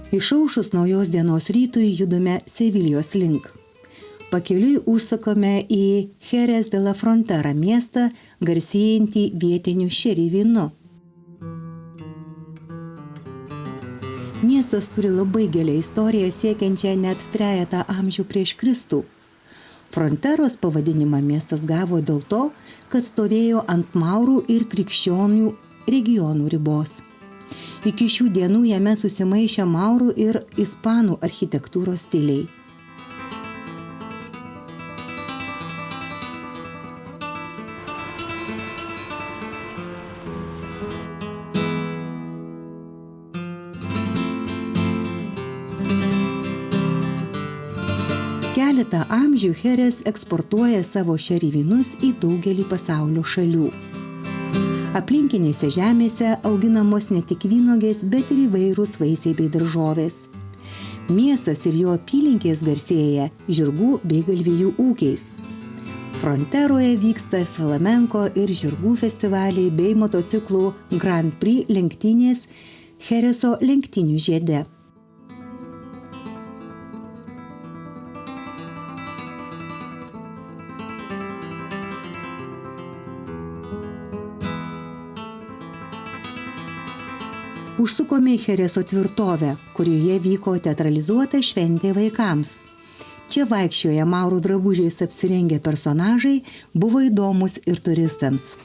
Išaušus naujos dienos rytui judame Sevilijos link. Pakeliui užsakome į Jerez de la Frontera miestą, garsėjantį vietiniu šerį vynu. Miestas turi labai gilią istoriją siekiančią net 3 amžių prieš Kristų. Fronteros pavadinimą miestas gavo dėl to, kad stovėjo ant maurų ir krikščionių regionų ribos. Iki šių dienų jame susimaišė maurų ir ispanų architektūros stiliai. Keletą amžių Jerez eksportuoja savo šerį vynus į daugelį pasaulio šalių. Aplinkinėse žemėse auginamos ne tik vynuogės, bet ir įvairūs vaisiai bei daržovės. Miestas ir jo apylinkės garsėja žirgų bei galvijų ūkiais. Fronteroje vyksta flamenko ir žirgų festivaliai bei motociklų Grand Prix lenktynės Jerezo lenktynių žiede. Užsukome į Jerezo tvirtovę, kurioje vyko teatralizuota šventė vaikams. Čia vaikščioję maurų drabužiais apsirengę personažai buvo įdomus ir turistams.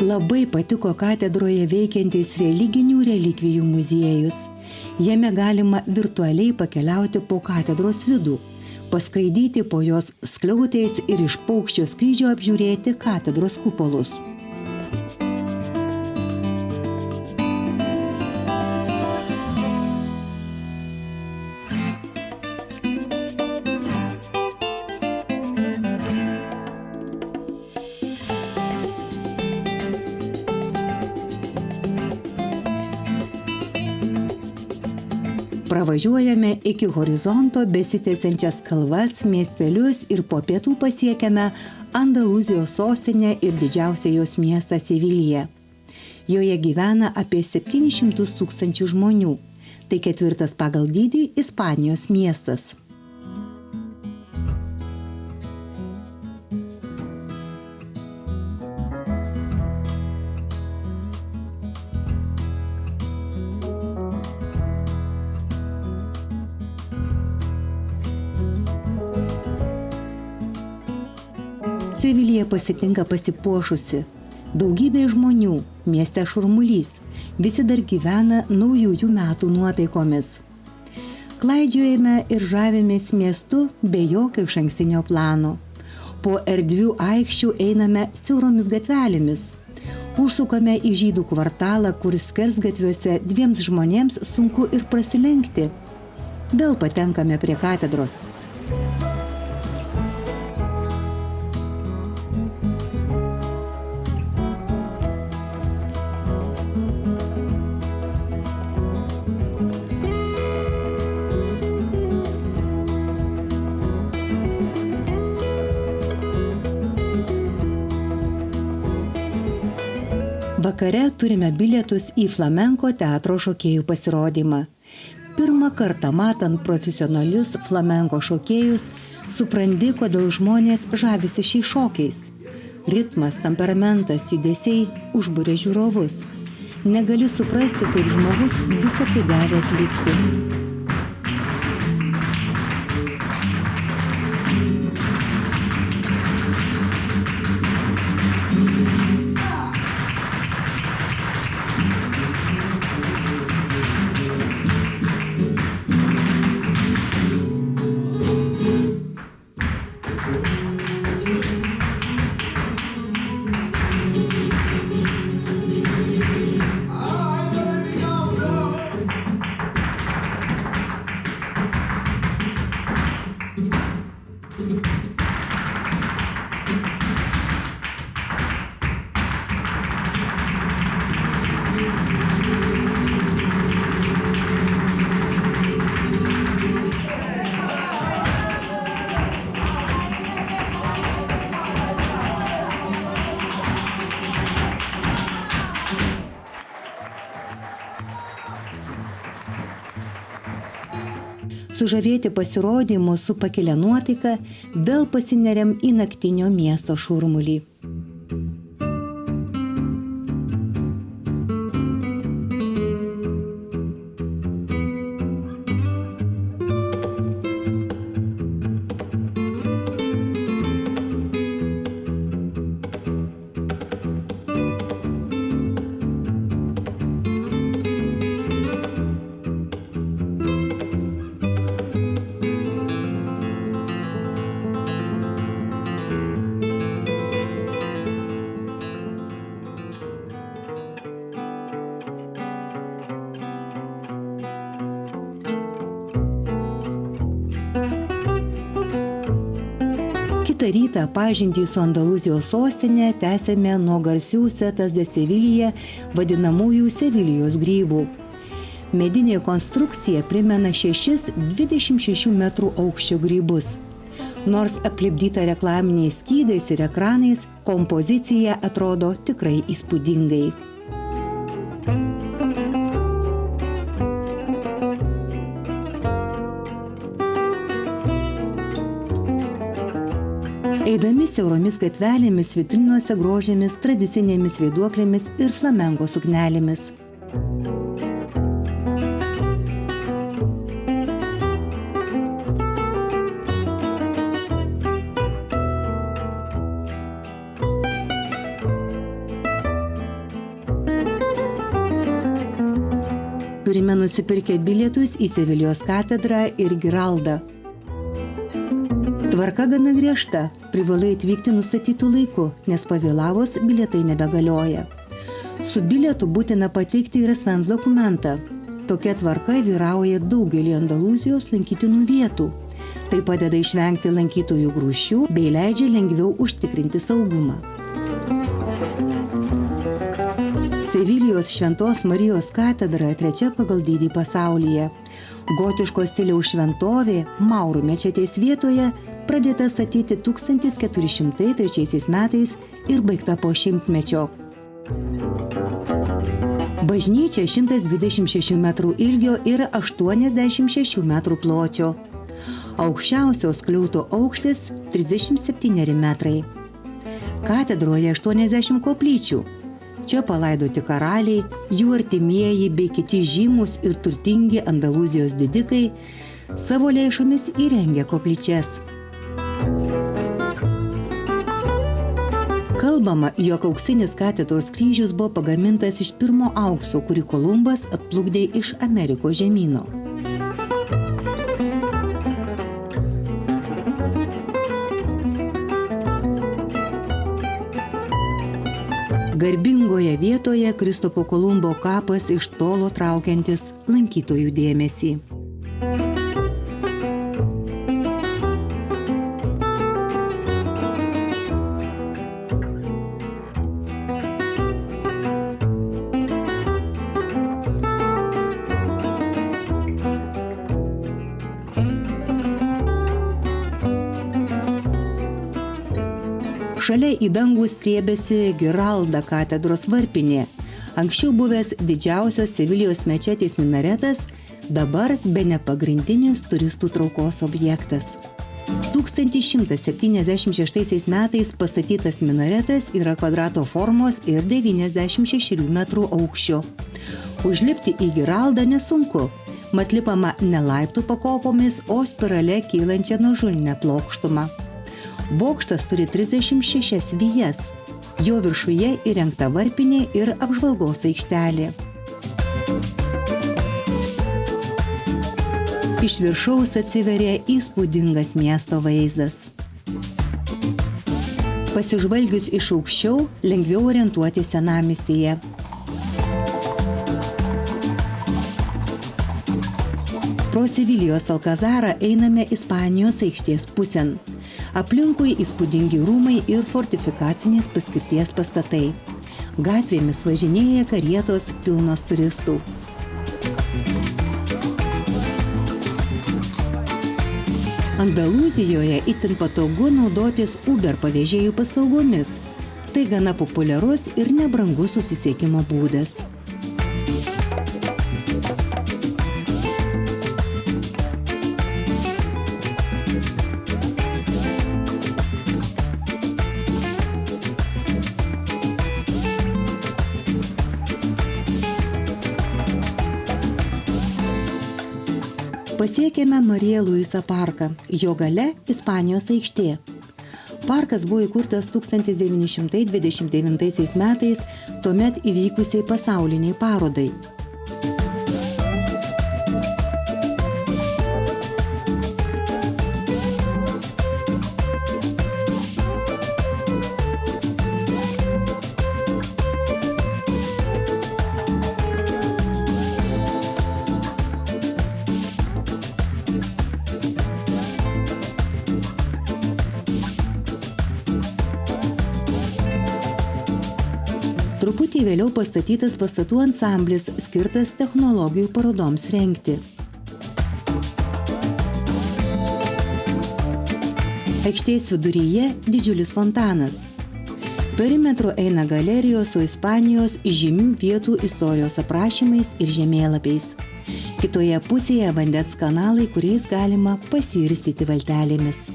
Labai patiko katedroje veikiantis religinių relikvijų muziejus. Jame galima virtualiai pakeliauti po katedros vidų, paskraidyti po jos skliautais ir iš paukščio skrydžio apžiūrėti katedros kupolus. Pravažiuojame iki horizonto besitęsiančias kalvas, miestelius ir po pietų pasiekiame Andalūzijos sostinę ir didžiausią jos miestą Seviliją. Joje gyvena apie 700 000 žmonių. Tai 4. pagal dydį Ispanijos miestas. Sevilija pasitinka pasipuošusi. Daugybė žmonių, mieste šurmulys, visi dar gyvena naujųjų metų nuotaikomis. Klaidžiojame ir žavimės miestu be jokio išankstinio plano. Po erdvių aikščių einame siauromis gatvelėmis. Užsukame į žydų kvartalą, kur skersgatviuose 2 žmonėms sunku ir prasilenkti. Vėl patenkame prie katedros. Vakare turime bilietus į flamenko teatro šokėjų pasirodymą. Pirmą kartą matant profesionalius flamenko šokėjus, supranti, kodėl žmonės žavisi šiais šokiais. Ritmas, temperamentas, judesiai užburia žiūrovus. Negali suprasti, kaip žmogus visą tai gali atlikti. Sužavėti pasirodymu su pakilia nuotaika, vėl pasineriam į naktinio miesto šurmulį. Kitą rytą pažintį su Andalūzijos sostinė tęsėme nuo garsių Setas de Sevilla vadinamųjų Sevilijos grybų. Medinė konstrukcija primena 6 26 metrų aukščio grybus. Nors aplipdyta reklaminiais skydais ir ekranais, kompozicija atrodo tikrai įspūdingai. Eidami siauromis gatvelėmis vitrinuose grožėmis tradicinėmis vaiduoklėmis ir flamenko suknelėmis. Turime nusipirkę bilietus į Sevilijos katedrą ir Giraldą. Tvarka gana griežta, privalai atvykti nustatytų laiku, nes pavėlavus bilietai nebegalioja. Su bilietu būtina pateikti ir asmens dokumentą. Tokia tvarka vyrauja daugelį Andalūzijos lankytinų vietų. Tai padeda išvengti lankytojų grūsčių bei leidžia lengviau užtikrinti saugumą. Sevilijos Šventos Marijos katedra 3 pagal dydį pasaulyje. Gotiško stiliaus šventovė Maurų mečetės vietoje pradėta statyti 1403 metais ir baigta po 100-mečio. Bažnyčia 126 metrų ilgio ir 86 metrų pločio. Aukščiausios skliauto aukštis 37 metrai. Katedroje 80 koplyčių. Čia palaidoti karaliai, jų artimieji bei kiti žymūs ir turtingi Andalūzijos didikai savo lėšomis įrengė koplyčias. Kalbama, jog auksinis katedros kryžius buvo pagamintas iš pirmo aukso, kurį Kolumbas atplukdė iš Amerikos žemyno. Garbingoje vietoje Kristopo Kolumbo kapas iš tolo traukiantis lankytojų dėmesį. Šalia į dangų strėbėsi Giralda katedros varpinė. Anksčiau buvęs didžiausios Sevilijos mečetės minaretas, dabar bene pagrindinis turistų traukos objektas. 1176 metais pastatytas minaretas yra kvadrato formos ir 96 metrų aukščio. Užlipti į Giraldą nesunku. Mat lipama ne laiptų pakopomis, o spirale kylančia nuožulinę plokštumą. Bokštas turi 36 vijas. Jo viršuje įrengta varpinė ir apžvalgos aikštelė. Iš viršaus atsiveria įspūdingas miesto vaizdas. Pasižvalgius iš aukščiau, lengviau orientuoti senamiestyje. Pro Sevilijos Alkazarą einame Ispanijos aikštės pusėn. Aplinkui įspūdingi rūmai ir fortifikacinės paskirties pastatai. Gatvėmis važinėja karietos pilnos turistų. Andalūzijoje itin patogu naudotis Uber pavėžėjų paslaugomis. Tai gana populiarus ir nebrangus susisiekimo būdas. Pasiekėme Marija Luisa parką, jo gale Ispanijos aikštė. Parkas buvo įkurtas 1929 metais, tuomet įvykusiai pasauliniai parodai. Truputį vėliau pastatytas pastatų ansamblis, skirtas technologijų parodoms rengti. Aikštės viduryje didžiulis fontanas. Perimetru eina galerijos su Ispanijos žymių vietų istorijos aprašymais ir žemėlapiais. Kitoje pusėje vandens kanalai, kuriais galima pasirstyti valtelėmis.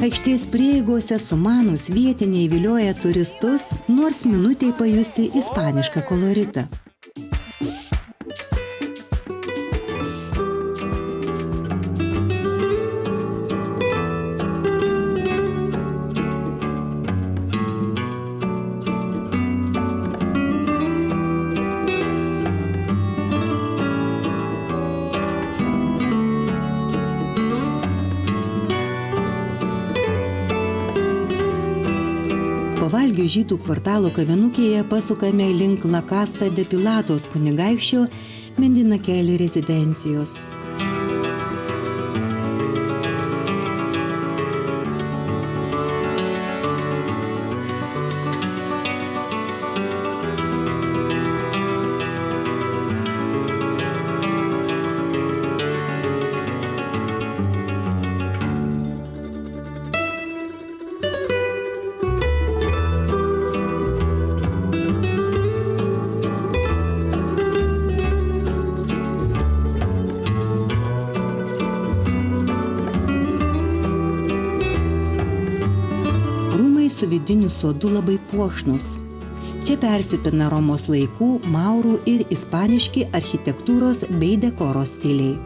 Aikštės prieigose sumanūs vietiniai vilioja turistus, nors minutei pajusti ispanišką koloritą. Pavalgių žydų kvartalo kavinukėje pasukame link La Casa de Pilatos kunigaikščio Medina Kelly rezidencijos. Su vidiniu sodu labai puošnus. Čia persipina Romos laikų, maurų ir ispaniški architektūros bei dekoro stiliai.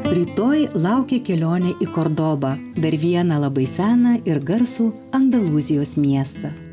Rytoj laukia kelionė į Kordobą, dar vieną labai seną ir garsų Andalūzijos miestą.